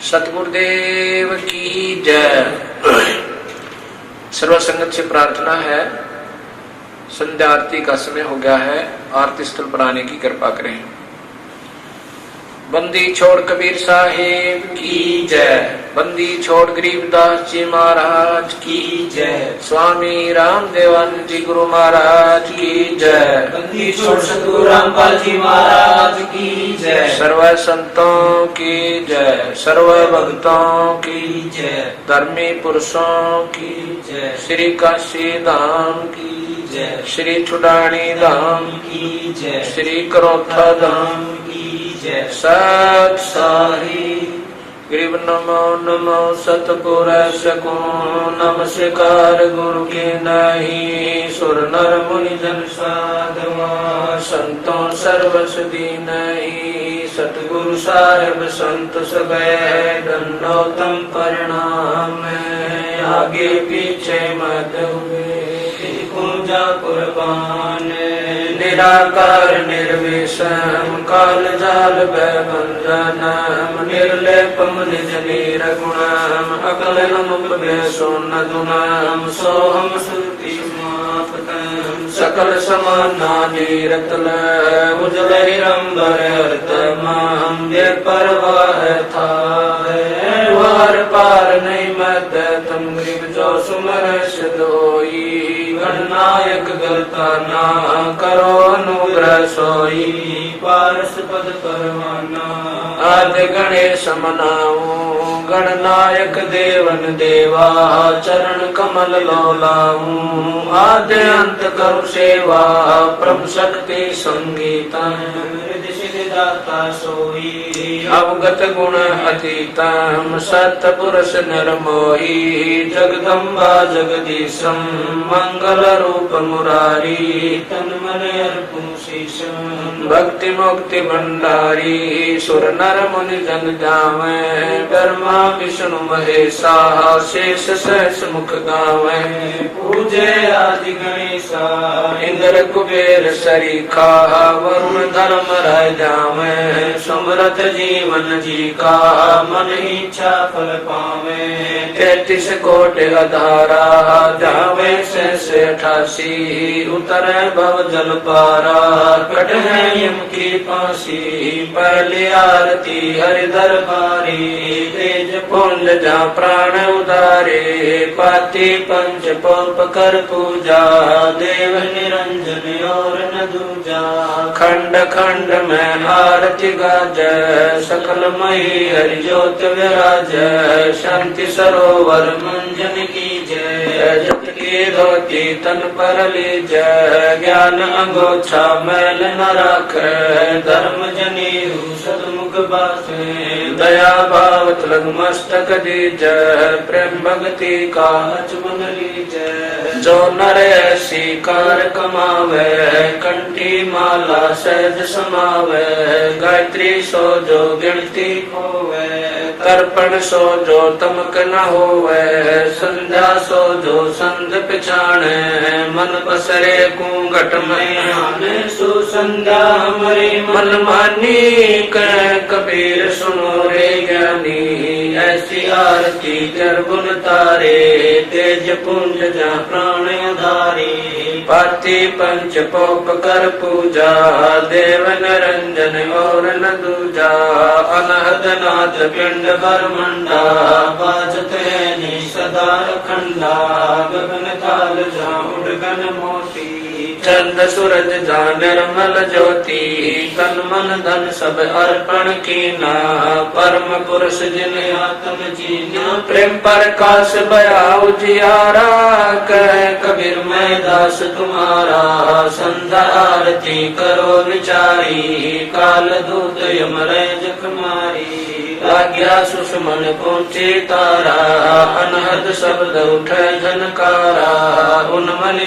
सतगुरुदेव की जय। सर्व संगत से प्रार्थना है, संध्या आरती का समय हो गया है, आरती स्थल पर आने की कृपा करें। बंदी छोड़ कबीर साहिब की जय। बंदी छोड़ गरीबदास जी महाराज की जय। स्वामी रामदेवानंद जी गुरु महाराज की जय। बंदी छोड़ सतगुरु रामपाल जी महाराज की जय। सर्व संतों की जय, सर्व भक्तों की जय, धर्मी पुरुषों की जय, श्री काशी धाम की जय, श्री छुडानी धाम की जय, श्री करोथा धाम की जय। सत साही गरीब नमो नमो सतपुरुष को नमस्कार गुरु के नहीं। सुर नर मुनि जन साधवा संतों सर्वसदी नहीं। सतगुरु साहेब संत सबे दंडोतम परिणाम। आगे पीछे मत हुए पूजा कुर्बान। निराकार निर्विषम काल जाल भयभंजनम। निर्लेपम निज निर्गुणम अकलनम उपवेशोन्नदुनम। सोहम श्रुति समाप्तम सकल समाना निरतल। उजल हिरंबर अर्तमम ये परवाह था वार पार नहीं मत। तुम गरीब जो सुमर सदोई। गणनायक गलता ना करो अनुग्रह सोई। पारस पद परवाना आदि गणेश मनाऊं। गणनायक देवन देवा चरण कमल लोलाऊं। आदि अंत करु सेवा प्रभु शक्ति संगीता। दाता सोई अवगत गुण अतीतम। सतपुरुष निर्मोही जगदम्बा जगदीशम। मंगल रूप मुरारी तन्मन अर्पुं शीशम। भक्ति मुक्ति भंडारी सुर नर मुनि जन जावे। ब्रह्मा विष्णु महेशा शेष सहस मुख गावे। पूजे आदि गणेशा इंद्र कुबेर सरीखा। वरुण धर्म राजा में समृत जीवन जी का। मन इच्छा फल पावे 33 कोटि अधारा। जावे से 88 उतरे भव जल पारा। कट है यम की फांसी पहली आरती हरि दरबारी। तेज पुंज जा प्राण उदारे पाति पंच पोप कर पूजा। देव निरंजन और न दूजा। खंड खंड में आरती गाज सकल मई हरि ज्योत विराज। शांति सरोवर मंजन की जय। जट की धोती तन पर लीज। ज्ञान अंगोछा मैल न राख। धर्म जनेऊ सदमुख बासे। दया भावत लग मस्तक दीज। प्रेम भक्ति का अचमन लीज। जो नर ऐसी कार कमावे कंठी माला सहज समावे। गायत्री सो जो गिनती होवे। तर्पण सो जो तमक न होवे। संध्या सो जो संध पिछाणे। मन पसरे घूंघट में आने। सुसंध्या हमारी मन मानी कह कबीर सुनो रे ज्ञानी। ऐसी आरती कर गुण तारे। तेज पुंज जा प्राण उधारी। पाति पंच पोप कर पूजा। देव निरंजन और न दूजा। अनहद नाथ पिंड बरमंडा। बाजत है नी सदा खंडा। गगन ताल जा उड़गन मोती। चंद सूरज जा निर्मल ज्योति। तन मन धन सब अर्पण कीना। परम पुरुष जिन आत्म जीना। प्रेम प्रकाश बया उजियारा। कह कबीर मैं दास तुम्हारा। संध्या आरती करो विचारी। काल दूत यमराय जखमारी। लाग्या सुषमन पहुंचे तारा। अनहद शब्द उठे झनकारा। उन्मन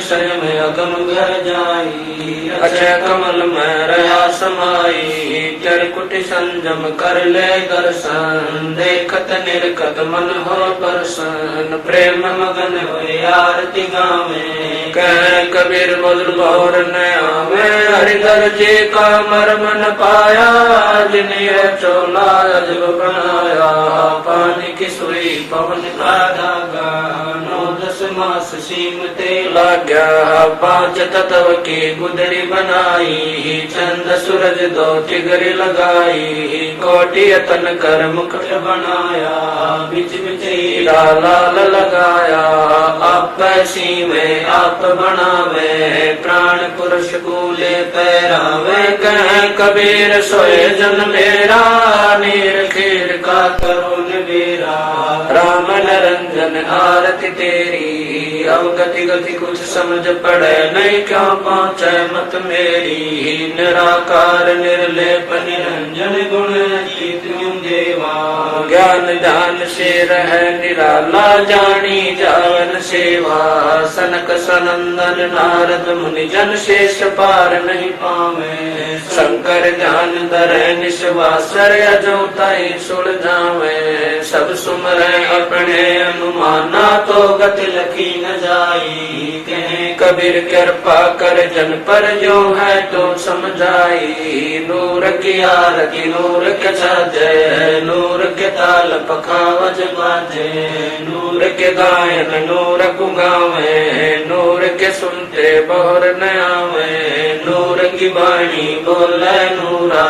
में अगम घर जाई। अक्षय कमल में रहा समाई। चरकुट संजम कर ले दर्शन। देखत निर्कत मन हो परसन। प्रेम मगन हुए आरती गावे। कह कबीर बदल भौर न आवे। हरिदर जी का मर्म न पाया। जिन्हें चोला अजब बनाया। मानिक सोई पवन का धागा 9-10 मास सीम ते लाग्या 5 तत्व की गुदरी बनाई चंद सूरज 2 तिगरी लगाई कोटि तन कर मुकुट बनाया बिच बिच हीरा लाल लगाया आप सीवे आप बनावे प्राण पुरुष कूले पैरावे कह कबीर सोए जन मेरा नीर खीर का करो नबेरा राम निरंजन आरती तेरी अवगति गति कुछ समझ पड़े नहीं क्यों पहुँचे मत मेरी निराकार निर्लेप निरंजन गुण अतीत देवा ज्ञान ध्यान से रह निराला जानी जावन सेवा सनक सनंदन नारद मुनि जन शेष पार नहीं पावे शंकर ध्यान धर निश्वासर अजोताई सुड़ जावे सब सुमरे अपने अनुमाना तो गति लखी न जाई कहे कबीर कृपा कर जन पर जो है तो समझाई नूर की आरती नूर के छाजे नूर के ताल पखावज बाजे नूर के गायन नूर को गावे नूर के सुनते बहुर न आवे नूर की वाणी बोले नूरा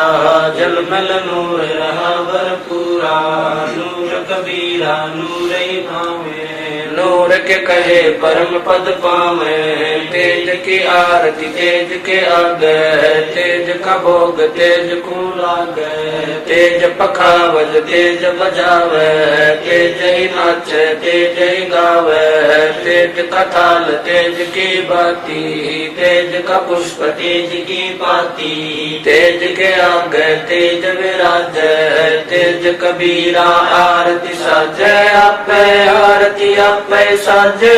जलमल नूर रहा भरपूरा नूर कबीरा नूर ही भावे नूर के कहे परम पद पावे तेज की आरती तेज के आगे तेज का भोग तेज को लागे तेज पखावज तेज बजावे तेज ही नाचे तेज ही गावे तेज का थाल तेज की बाती तेज का पुष्प तेज की पाती तेज के आगे तेज विराज तेज कबीरा आरती साजे आपे आरती आपे साजे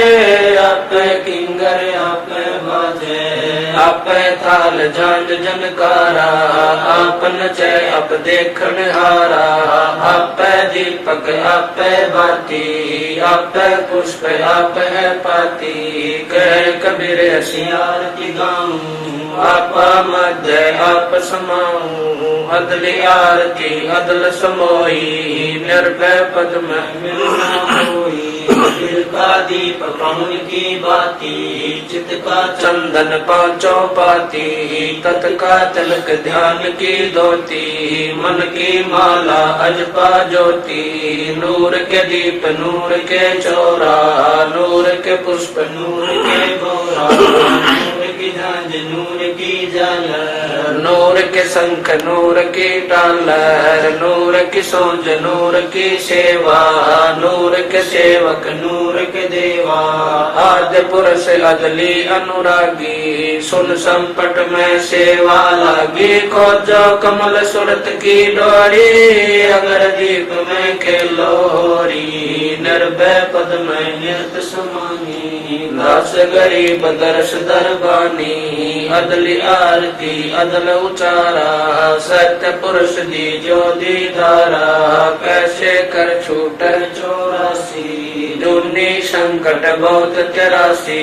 आपे किंगर आपे बाजे आपे थाल झांझ जनकारा आप नचे आप देखन हारा आपे दीपक आपे बाती आपे पुष्प आप है पाती कह कबीर ऐसी आरती गाऊं आपा मध्य आप समाऊं अदली आरती अदल समोई निर्भय पद में मिलना होई दिल का दीप पवन की बाती चित का चंदन पांचों पाती तत् का तिलक ध्यान की धोती मन की माला अजपा ज्योति नूर के दीप नूर के चौरा नूर के पुष्प नूर के बोरा नूर की झांझ नूर की झालर नूर के शंख नूर की टालर नूर की सोंझ नूर की सेवा नूर के सेवक नूर के देवा आद्य पुरुष अदली अनुरागी सुन संपट में सेवा लागी खोजो कमल सुरत की डोरी अगर दीप में खेलोरी निर्भय पद में नियत समानी दास गरीब दर्श दरबानी अदली आरती अदल उचारा सत्य पुरुष दी जो दीदारा कैसे कर छूट 84 दुनी संकट बहुत 83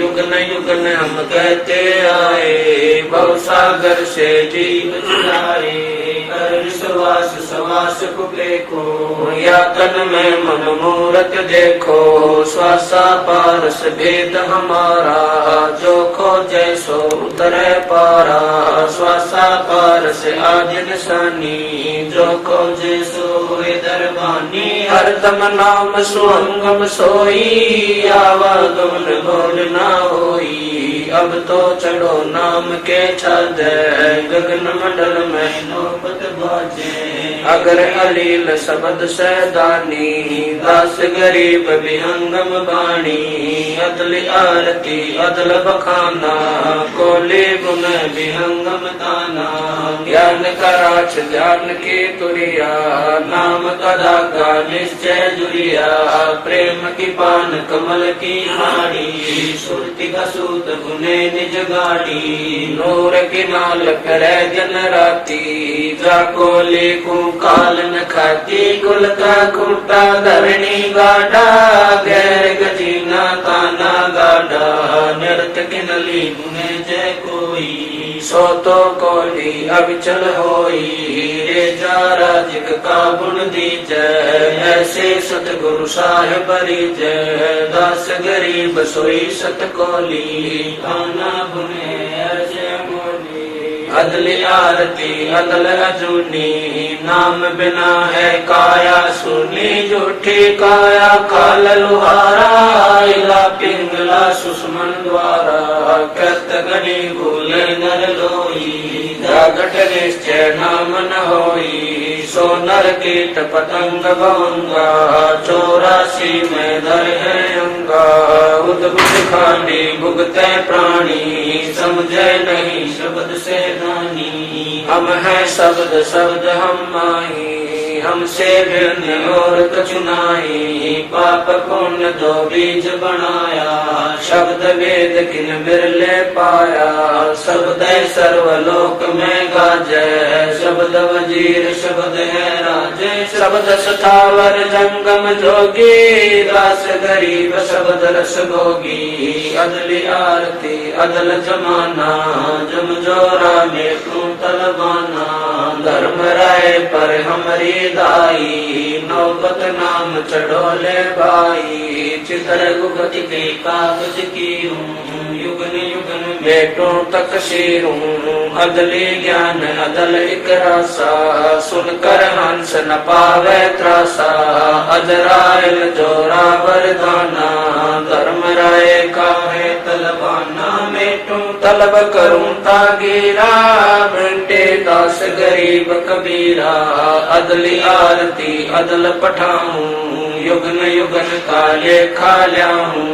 युगन युगन हम कहते आए भव सागर से जीव चुराए कर विश्वास सवास को देखो या तन में मन मूरत देखो श्वासा पारस भेद हमारा जो खोजे सो उतरे पारा श्वासा पारस आदि निशानी जो खोजे सो दरबानी हरदम नाम सुअंगम सोई आवागमन भोल ना होई अब तो चढ़ो नाम के छाद गगन मंडल में नौबत बाजे अगर अलील शब्द सैदानी दास गरीब विहंगम बाणी अदल आरती अदल बखाना कोले गुण विहंगम ताना ज्ञान का राज ज्ञान की तुरिया नाम का धागा निश्चय जुरिया प्रेम की पान कमल की हाड़ी सुरति का सूत गुने निज गाड़ी नूर की नाल करे जन राती जाको लेकू काल न खाती कुल का खूटा धरणी गाड़ा गैर गजीना ताना गाड़ा निरत किनली मुने जय कोई। सो तो कोली अविचल होई, रे जा राजिक का गुण दीजै, ऐसे सतगुरु साहेब रिजै। दास गरीब सोई सत कोली, आना गुने ऐसे मोली। अदल आरती अदल अजूनी, नाम बिना है काया सुनी। झूठी काया काल लुहारा, इला पिंगला सुषमन द्वारा। कृत गणी भूले नर लोई, जागट निश्चय नाम न होई। सो नर कीट पतंग भंगा, 84 में धर है अंगा। उद्भुत खानी भुगते प्राणी, समझे नहीं शब्द से दानी। हम हैं शब्द शब्द हम माही, हमसे भिन्न और कछु नाई। पाप पुण्य दो बीज बनाया, शब्द वेद किन बिरले पाया। शब्द सर्वलोक में गाजै, शब्द वजीर शब्द है राजे। शब्द स्थावर जंगम जोगी, दास गरीब शब्द रस भोगी। अदल आरती अदल जमाना, जम जोरा में तू तलबाना। धर्म राय पर हमारी दाई, नौबत नाम चढ़ोले भाई। चित्र गुगत के कागज की हूँ, युगन युगन बेटों तक सीरूं। अदली ज्ञान अदल एक रासा, सुनकर हंस न पावे त्रासा। अजराइल जोरा वरदाना, धर्म राय का है तलबाना। मेटूं तलब करूं तागीरा, बेटे दास गरीब कबीरा। अदली आरती अदल पठाऊं, युगन युगन काले खा ल्याऊं।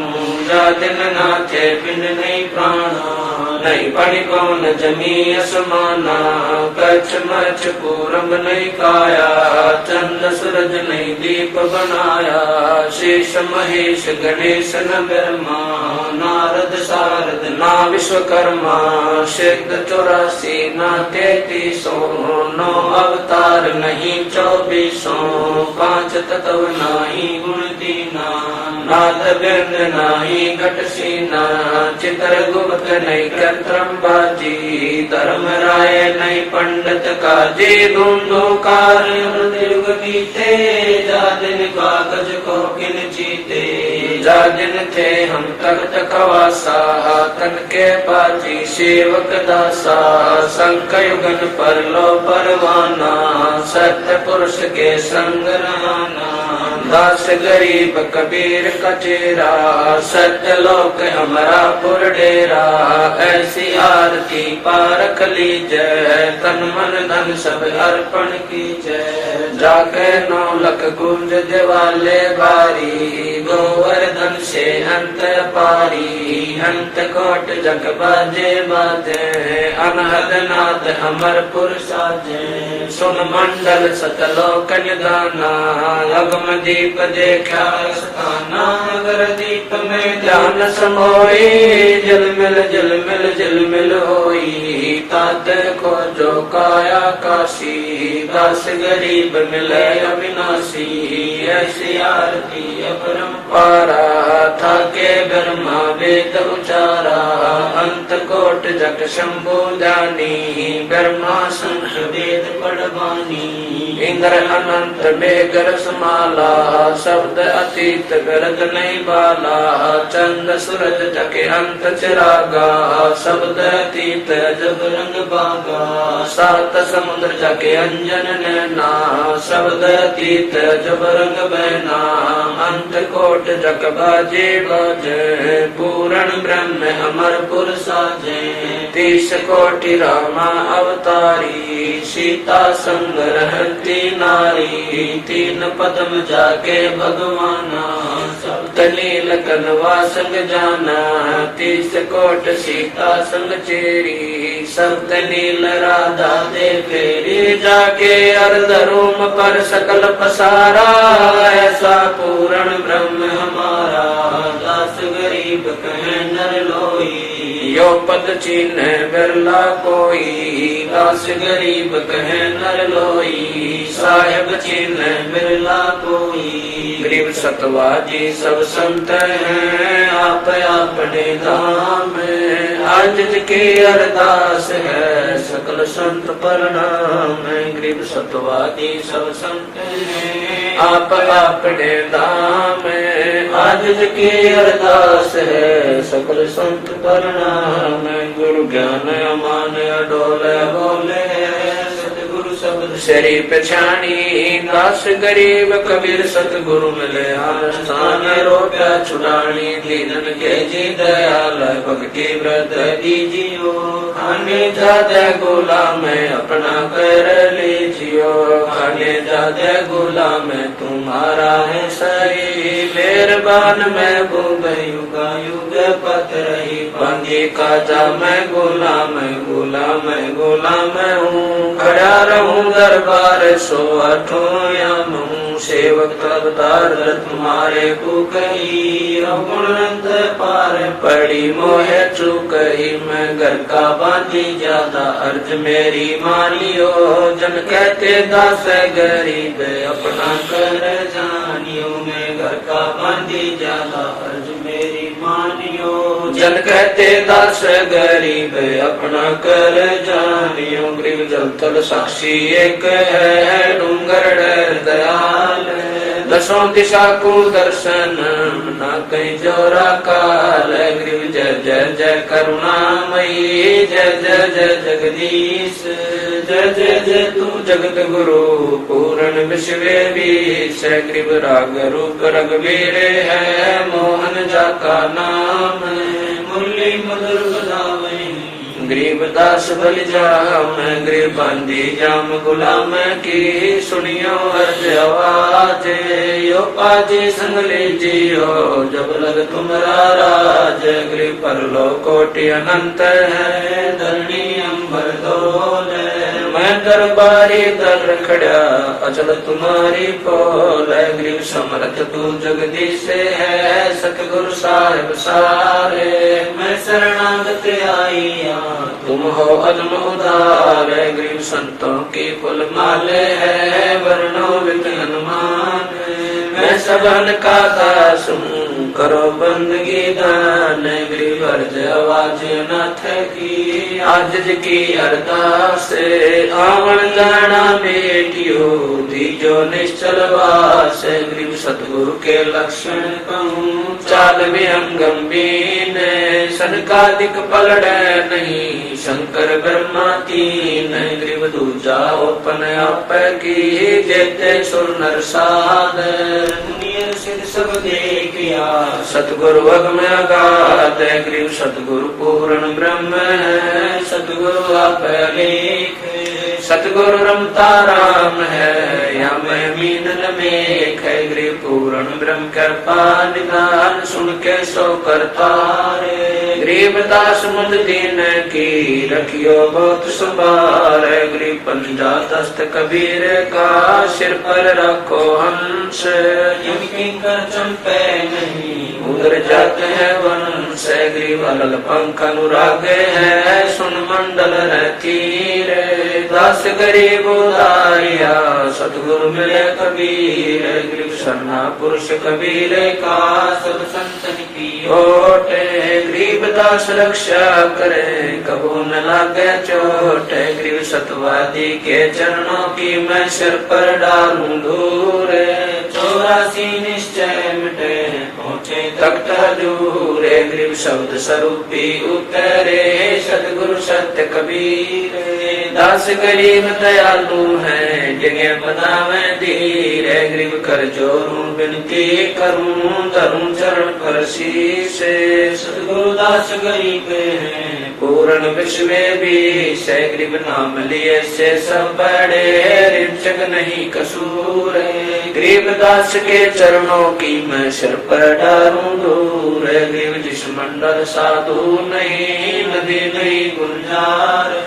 जा दिन नाथे पिंड नहीं प्राणा, नहीं पानी कौन जमी असमाना। कच्छ मच्छ पूरब नहीं काया, चंद सूरज नहीं दीप बनाया। शेष महेश गणेश न ब्रह्मा, नारद शारद ना विश्वकर्मा। सिद्ध 84 ना 33 नौ अवतार नहीं 24। 5 तत्व नाही गुण दीना, नाद बिंद नाही घट सीना। चित्र गुप्त नहीं कर्त्रम बाजी, धर्म राय नहीं पंडित काजी। धुंधुकार युग बीते, जा दिन कागज को किन जीते। जा दिन थे हम तख्त खवासा, तन के बाजी सेवक दासा। संक युगन पर लो परवाना, सत्य पुरुष के संग रहना। दास गरीब कबीर कचेरा, सत्य लोक हमारा पुर डेरा। ऐसी आरती पारख लीजै, तन मन धन सब अर्पण कीजै। जाके 9 लख कुंज दिवाले बारी, गोवर्धन से अंत पारी। अंत कोट जग बाजे बाजे, अनहद नाद अमरपुर साजे। सुन मंडल सतलोक निदाना, अगम दीप देखा स्थाना। अगर दीप में ध्यान समोई, जल मिल होई। तात को जो काया काशी, दास गरीब मिले अविनाशी। ऐसी आरती अपरंपारा, था के ब्रह्मा वेद उचारा। अंत कोट जग शंभु जानी, ब्रह्मा संख वेद पढ़वानी। इंद्र अनंत बेगर समाला, शब्द अतीत गरज नहीं बाला। चंद सूरज जके अंत चिरागा, शब्द अतीत जब रंग बागा। 7 समुद्र जके अंजन नैना, शब्द अतीत जब रंग बहना। अंत कोट जग बाजे बाजे, पूर्ण ब्रह्म अमरपुर साजे। 30 कोटि रामा अवतारी, सीता संग रहती नारी। 3 पदम जाके भगवाना, सप्त नील कनवा संग जाना। 30 कोट सीता संग चेरी, सप्त नील राधा दे फेरी। जाके अर्ध रूम पर सकल पसारा, ऐसा पूर्ण ब्रह्म हमारा। दास गरीब कहे नर लोई, यो पद चिन्ह बिरला कोई। दास गरीब कहे नर लोई, साहेब चिन्ह बिरला कोई। गरीब सतवादी सब संत हैं आप अपने धाम में। आज के अरदास है सकल संत प्रणाम है। गरीब सतवादी सब संत हैं आप अपने धाम में। आज के अरदास है सकल संत प्रणाम है। गुरु ज्ञान अमान अडोल बोले सतगुरु शब्द शरी पछाणी। दास गरीब कबीर सतगुरु मिले स्थान रोप्या छुड़ानी। दीनन के जी दयाल भक्ति व्रत दीजियो। खाने जादे गुलाम अपना कर लीजियो। खाने जादे गुलाम तुम्हारा है सही। मेहरबान मैं बुग युगा युग पत रही। बांधी काजा मैं गुलाम गुलाम हूँ। खड़ा रहूं दरबार सो अठों याम हूँ। सेवक तबदार तुम्हारे को कही। गुणरंत पार पड़ी मोहे चुकही। मैं घर का बांधी ज्यादा अर्ज मेरी मानियो। जन कहते दास गरीब अपना कर जानियो। मैं घर का बांधी ज्यादा अर्ज मेरी मानियो। जन कहते दास गरीब अपना कर जानियो। गरीब जल तल साक्षी एक है डूंगर दयाल। दसों दिशा को दर्शन ना कहीं जोरा काल। गरीब जय जय जय करुणामयी। जय जय जय जगदीश। जय जय जय तू जगत गुरु पूर्ण विश्व बीस। गरीब राग रूप रघुवीर है मोहन जाका नाम। मुरली मधुर बजावे गरीब दास बल जाम। गरीब बांधी जाम गुलाम की। सुनियो अर्ज आवाज यो पाजी संग लीजियो। जब लग तुम्हारा राज। गरीब परलो कोटि अनंत है धरणी अंबर डोल। मैं दरबारी दर खड़ा अचल तुम्हारी पोल। गरीब समर्थ तू जगदीश है सतगुरु साहिब सारे। मैं शरणागत आई तुम हो अजम उदार। गरीब संतों की फुल माले है वर्णो विद हनुमान। मैं सबन का दास हूँ करो बंदगी दान। गरीब अर्ज आवाज नाथ की। आज की अरदास आवन जाना बेटियो। दीजो निश्चल वास। गरीब सतगुरु के लक्षण कहूँ चाल विहंगम्बीन। सनकादिक पलड़ नहीं शंकर ब्रह्मा तीन। गरीब दूजा ओपन आप की। जेते सुर नर साध सिद्ध सब देखिया। सतगुरु अगम अगाध। गरीब सतगुरु पूर्ण ब्रह्म है। सतगुरु आप लेख। सतगुरु रमता राम है या मैं मीन मेख। गरीब पूर्ण ब्रह्म कृपा निदान। सुन के सो करता रे। गरीब दास मुझ दीन की रखियो बहुत संभार। गरीब पंजा दस्त कबीर का सिर पर रखो हंस। कर चंपे नहीं उधर जाते हैं वंश। गरीब अलग पंख अनुराग है सुन मंडल रतीर। दास गरीब उदारिया सतगुरु मिले कबीर। गरीब सरना पुरुष कबीर का सब संतन की ओट। गरीब दास रक्षा करे कबू न लागे चोट। गरीब सतवादी के चरणों की मैं सिर पर डालूं धूर। 84 निश्चय मिटे पहुँचे तख्त हजूर। गरीब शब्द स्वरूपी उतरे सतगुरु सत्य कबीर। दास गरीब दयालु है जगह बनावे धीर। गरीब कर जोरूं विनती करूं धरूं चरण पर शीश। सतगुरु दास गरीब है पूर्ण विश्व बीस। गरीब नाम लिए से सब बड़े रिंचक नहीं कसूर। गरीब दास के चरणों की मैं सिर पर डालूं दूर। गरीब जिस मंडल साधु नहीं नदी नहीं गुलजार।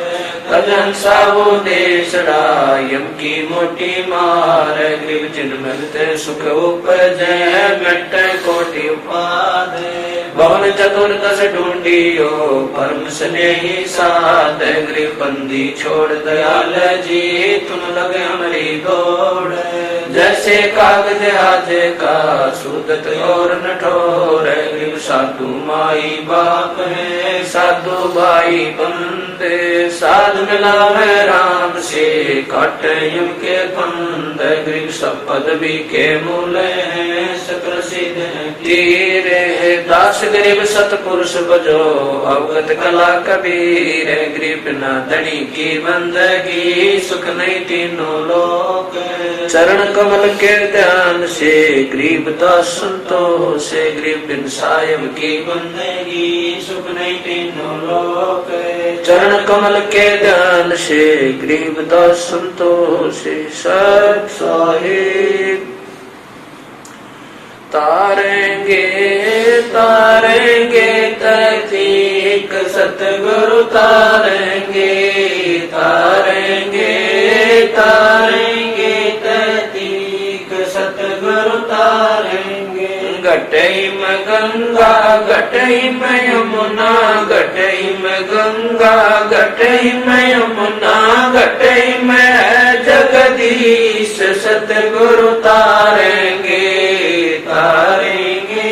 हंसा वो देशड़ा यम की मोटी मार। गरीब जिन मिलते सुख उपजे मिट कोटि उपाद। भवन चतुर्दश ढूंढियो परम स्नेही साध। गरीब बंदी छोड़ दयाल जी तुम लगे हमारी दौड़। जैसे कागज आजे का सूदत और नठोर है। गरीब साधु माई बाप है साधु भाई बंदे साध मिलावे राम से काट यम के फंद। गरीब सब पदवी के मूल है सकल सिद्ध है तीरे है दास गरीब सतपुरुष बजो अवगत कला कबीर। गरीब न धनी की बंदगी सुख नहीं तीनों लोक। चरण कमल के ध्यान से गरीब दास संतोष से। गरीब बिन साहिब की बंदगी सुख नहीं तीनों लोक। चरण कमल के ध्यान से गरीब दास संतोष से। सत साहिब तारेंगे तारेंगे ततीक सतगुरु तारेंगे तारेंगे तारेंगे ततीक सतगुरु तारेंगे। घटई में गंगा घटई में यमुना घटई में गंगा घटई में यमुना घटई में जगदीश सतगुरु तारेंगे तारेंगे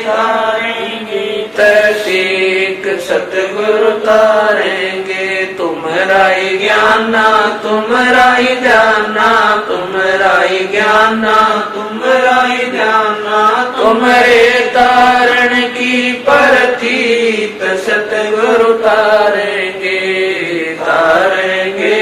तारेंगे ततीक सतगुरु तारेंगे। तुम्हारा ही ज्ञाना तुम्हारा ही जाना तुम्हारा ही ज्ञाना तुम्हारा ही जाना। तुम्हारे तारण की परतीत सतगुरु तारेंगे तारेंगे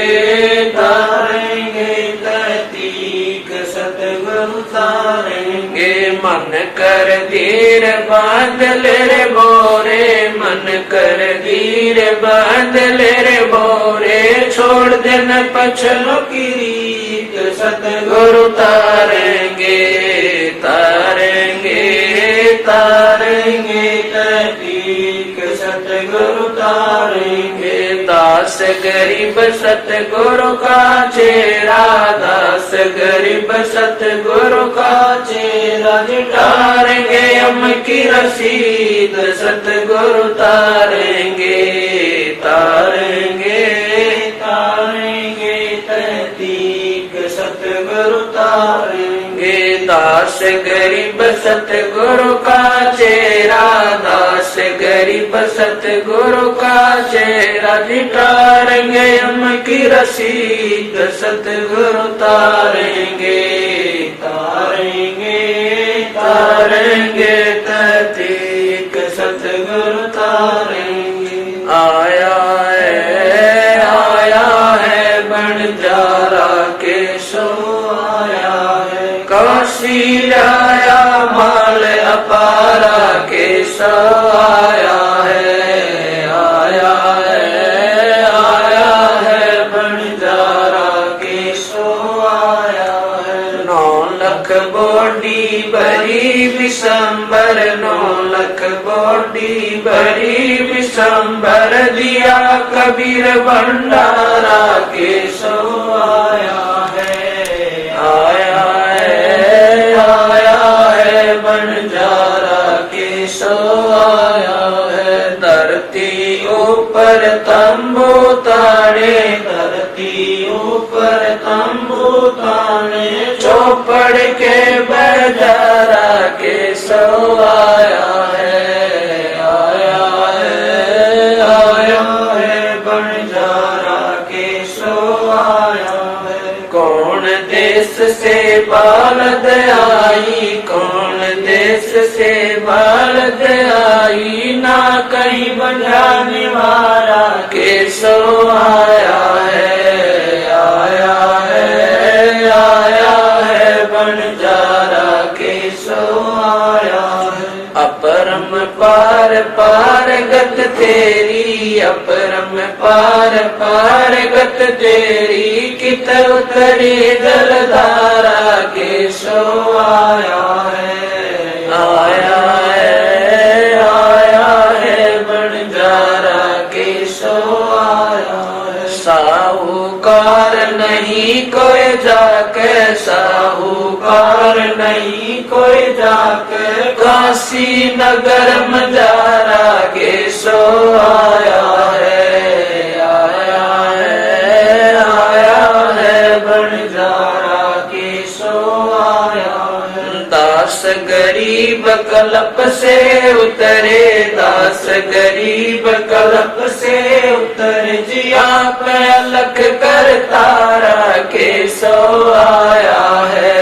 तारेंगे ततीक सतगुरु तारेंगे। मन कर धीर बांध ले रे बोरे मन कर धीर बांध ले रे बोरे। छोड़ देना पछलो की रीत सतगुरु तारेंगे तारेंगे तारेंगे ततीक सतगुरु तारेंगे। दास गरीब सतगुरु का चेहरा दास गरीब सतगुरु का चेहरा। तारेंगे हम की रसीद सतगुरु तारेंगे तारेंगे तारेंगे ततीक सतगुरु तारेंगे। दास गरीब सतगुरु का चेहरा दास गरीब सतगुरु का चेहरा। तारेंगे हम की रसीद सतगुरु तारेंगे तारेंगे तारेंगे ततीक सतगुरु तारेंगे। आया है बंजारा के सो आया है। काशी लाया माल अपारा के सो आया है आया है बंजारा के सो आया है। 9 लाख बॉडी बड़ी विशंबर 9 लाख बॉडी बड़ी विशंबर। दिया कबीर भंडारा के सो आया है आया है बंजारा के सो आया है। धरती ऊपर तंबू ताड़े धरती ऊपर तंबू ताड़े। चौपड़ के बजारा के सो आया है बंजारा के सो आया है। कौन देश से बालद आई कौन देश से बालद आई। ना कहीं बजाने वाला के सो आया है बंजारा के सो आया है। अपरम पार पार गत तेरी अपरम पार पार गत तेरी। कित उतरी जलधारा के सो आया है बंजारा के सो आया है। साहूकार नहीं कोई जाके साहूकार नहीं कोई जाके। काशी नगर मजारा के सो आया है बंजारा के सो आया है। दास गरीब कल्प से उतरे, दास गरीब कल्प से उतरे जी, आप अलख कर तारा के सो आया है,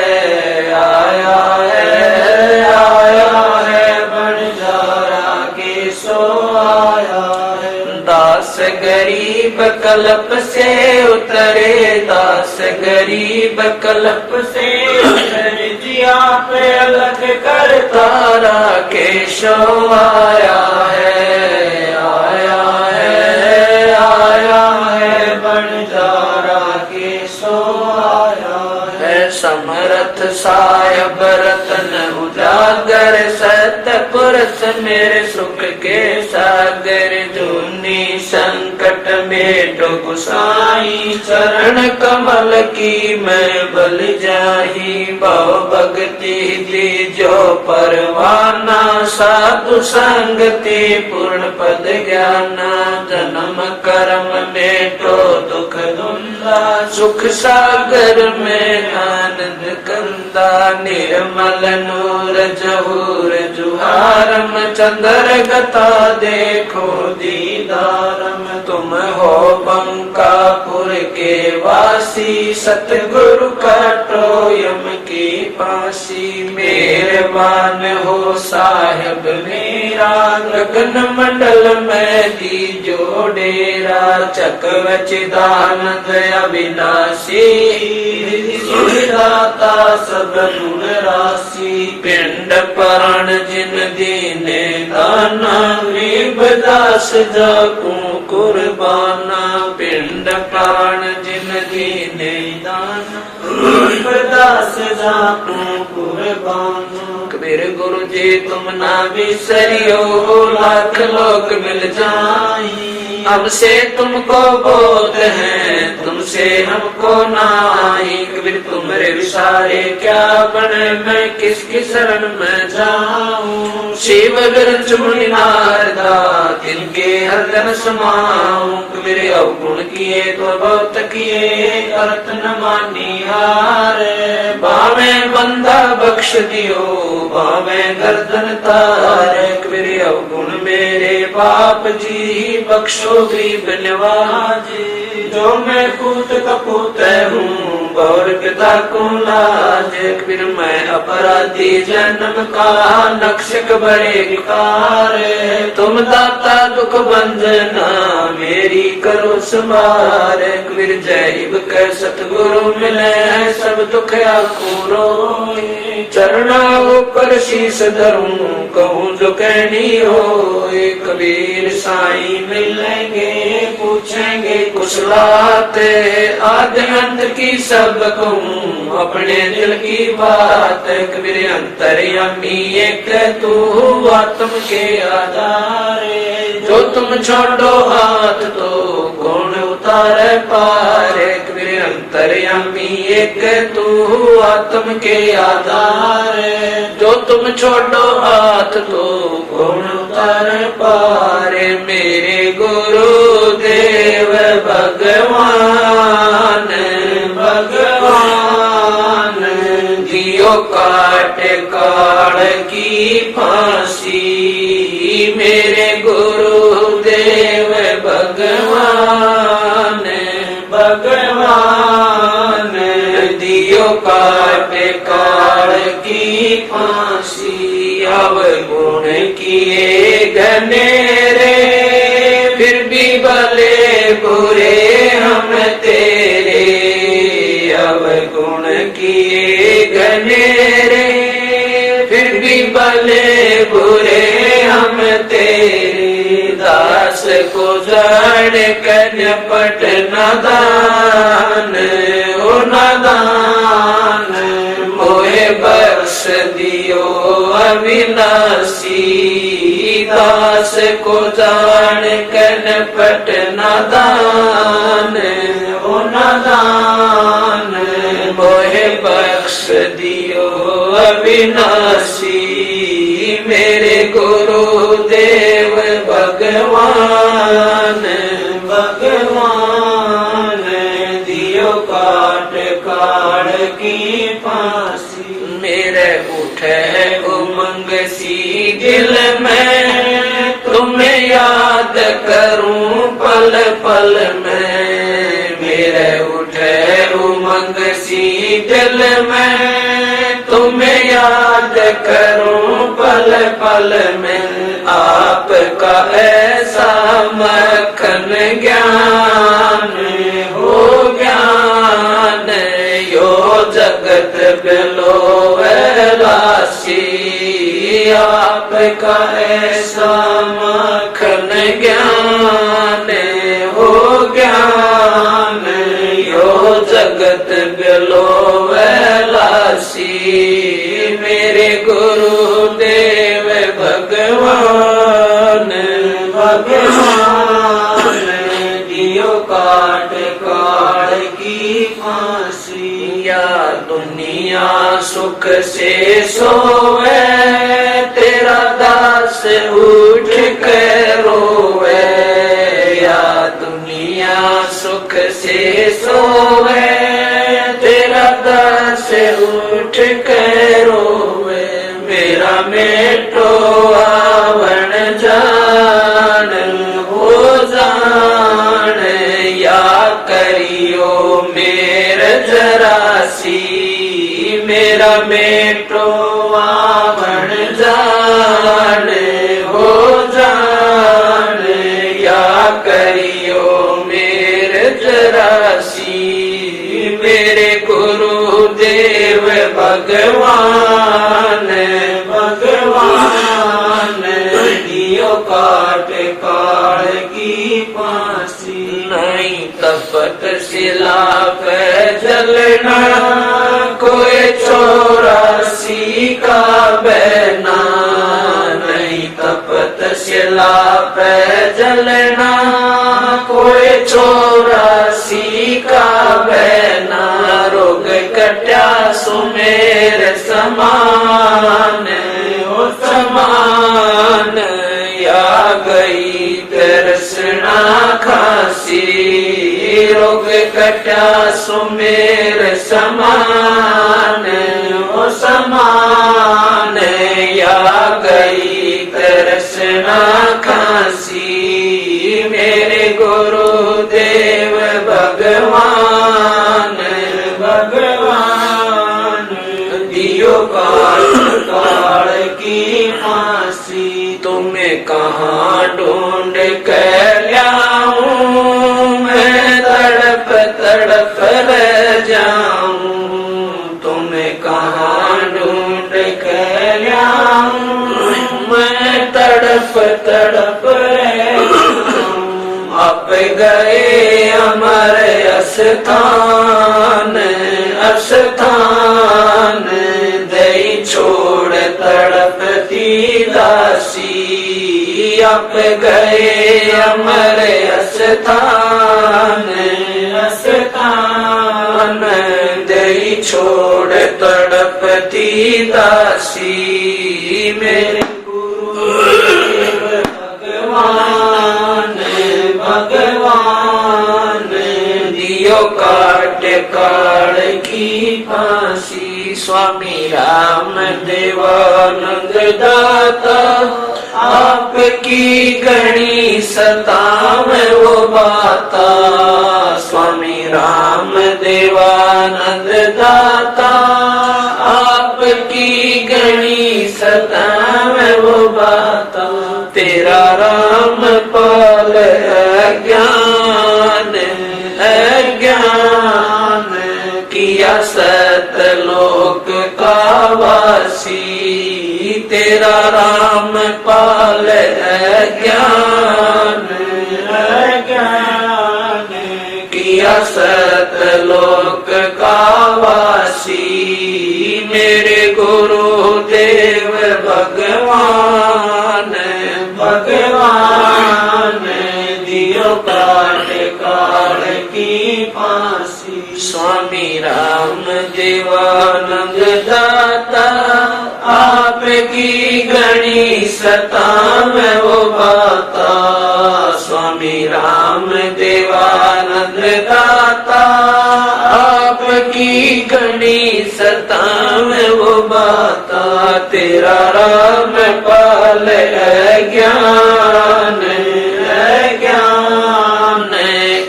आया है, आया है, बंजारा के सो आया है। दास गरीब कल्प से उतरे, दास गरीब कल्प से उतरे जी, आप अलग कर तारा के शो आया है, आया है, आया है, बंजारा के सो आया है। समरथ सायब रतन उजागर, सतपुरुष मेरे सुख के सागर, जूनी संकट में डो गुसाई, चरण कमल की मैं बल जाही, भव भक्ति दी जो परवाना, साधु संगति पूर्ण पद ज्ञाना, जन्म कर्म में तो दुख धुंधा, सुख सागर में आनंद कंदा, निर्मल नूर जहूर जुहारम, चंद्र गता देखो दीदारम, तुम हो बंकापुर के वासी, सतगुरु काटो यम की फांसी, मेहरबान हो साहिब मेरा, गगन मंडल में दीजो डेरा, चकवचिदानंद अविनाशी, दाता सब गुण राशि, पिंड प्राण जिन दीने दाना, गरीब दास जाकू कुर्बाना, पिंड प्राण जिन दीने दाना, गरीब दास जाकू कुर्बाना। कबीर गुरु जी तुम ना बिसरियो, लाख लोग मिल जाई, हमसे तुमको बोध है, तुमसे हमको नाई, कबीर तुमरे विसारे क्या बने, मैं किसकी शरण में जाऊं, शिव बिरच मुनि नारदा, तिनके हरदन समाऊं, कबीर अवगुण किए तो बहुत किए, करत न मानी हारे, बावे बंदा बख्श दियो, बावे गर्दन तारे, कबीर अवगुण मेरे बाप जी, बख्शो गरीब नवाजे, जो मैं पूत कपूत हूँ, गौर पिता को लाज, कबीर मैं अपराधी जन्म का, नक्शक बड़े विकार, तुम दाता दुख बंधना, मेरी करो संभार, कबीर जैब के सतगुरु मिले, सब दुख आकुरो, चरणा ऊपर शीश धरूं, कहूँ जो कहनी हो, कबीर साईं मिलेंगे, पूछेंगे कुशलाते, आदि अंत की सब कहूँ, अपने दिल की बात, कबीर अंतर्यामी एक तू, आत्म के आधारे, जो तुम छोड़ो हाथ तो कौन उतारे पारे, कबीर अंतर्यामी एक तू, आत्म के आधारे, जो तुम छोड़ो हाथ तो कौन उतारे पारे, मेरे गुरु देव भगवान, भगवान दियो काट काल की फांसी, मेरे गुरु देव भगवान, भगवान दियो काट काल की फांसी, अवगुण किए घनेरे, फिर भी भले बुरे हम तेरे, अवगुण किए घनेरे, फिर भी भले बुरे हम तेरे, दास को जान कर पट नादान, ओ नादान मोहे बख्श दियो अविनाशी, दास को जान कर पट नादान, ओ नादान मोहे बख्श दियो अविनाशी, मेरे गुरु देव भगवान, भगवान दियो काट काट की फांसी। मेरे उठे उमंग सी दिल में, तुम्हें याद करूं पल पल में। मेरे उठे उमंग सी दिल में, तुम्हें याद करूं पल पल में। आपका ऐसा मक्खन ज्ञान हो ज्ञान, यो जगत बिलो लासी। आपका ऐसा मक्खन ज्ञान हो ज्ञान, यो जगत बिलो लासी। मेरे गुरुदेव भगवान भगवान, दियो काट काट की फांसी। या दुनिया सुख से सोवे, तेरा दास उठ के रोवे। या दुनिया सुख से सोवे, तेरा दास उठ के रोवे। मेरा मेटो आवण जान हो जान, या करियो मेर जरासी। मेरा मेटो आवण जान हो जान, या करियो मेर जरासी। मेरे गुरुदेव भगवान भगवान, दियो काट काट की फांसी। नहीं तपत शिला पे जलना, कोई 84 का बहना। नहीं तपत शिला पे जलना, कोई 84 का बहना। रोग कट्या सुमेर समान हो समान, या गई तरसना खांसी। रोग कट्या सुमेर समान हो समान, या गई तरसना खांसी। मेरे गुरुदेव भगवान भगवान, दियो काल काल की फांसी। तुम्हें कहाँ ढूंढ कर लाऊं, मैं तड़प तड़प रह जाऊं। तुम्हें कहाँ ढूंढ कर लाऊं, मैं तड़प तड़प रह जाऊं। आप गए अमर अस्थान अस्थान, दई छोड़ तड़पती दासी। आप गए अमर अस्थान अस्थान, दई छोड़ तड़पती दासी। मेरे गुरुदेव भगवान भगवान, दियो काट काट की फांसी। स्वामी राम देवानंद दाता, आपकी गणी सताव वो बाता। स्वामी राम देवानंद दाता, आपकी गणी सताव वो बाता। तेरा राम पाल अज्ञान अज्ञान, किया सतलोक का वासी। तेरा राम पाल अज्ञान अज्ञान, किया सतलोक का वासी। मेरे गुरुदेव भगवान भगवान, दियो काट काट की फांसी। स्वामी राम देवानंद दाता, आपकी गणी सताव वो बाता। स्वामी राम देवानंद दाता, आपकी गणी सताव तेरा राम पाले ज्ञान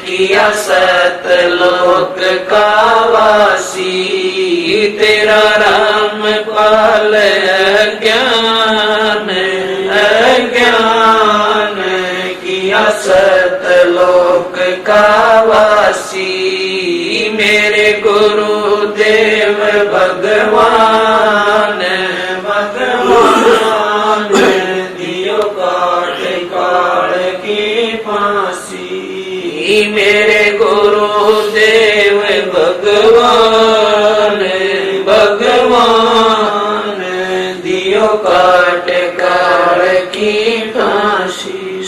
किया सतलोक का वासी तेरा राम पाले ज्ञान किया सतलोक का वासी मेरे गुरुदेव भगवान दियो काट काल की फांसी मेरे गुरुदेव भगवान दियो काट काल की फांसी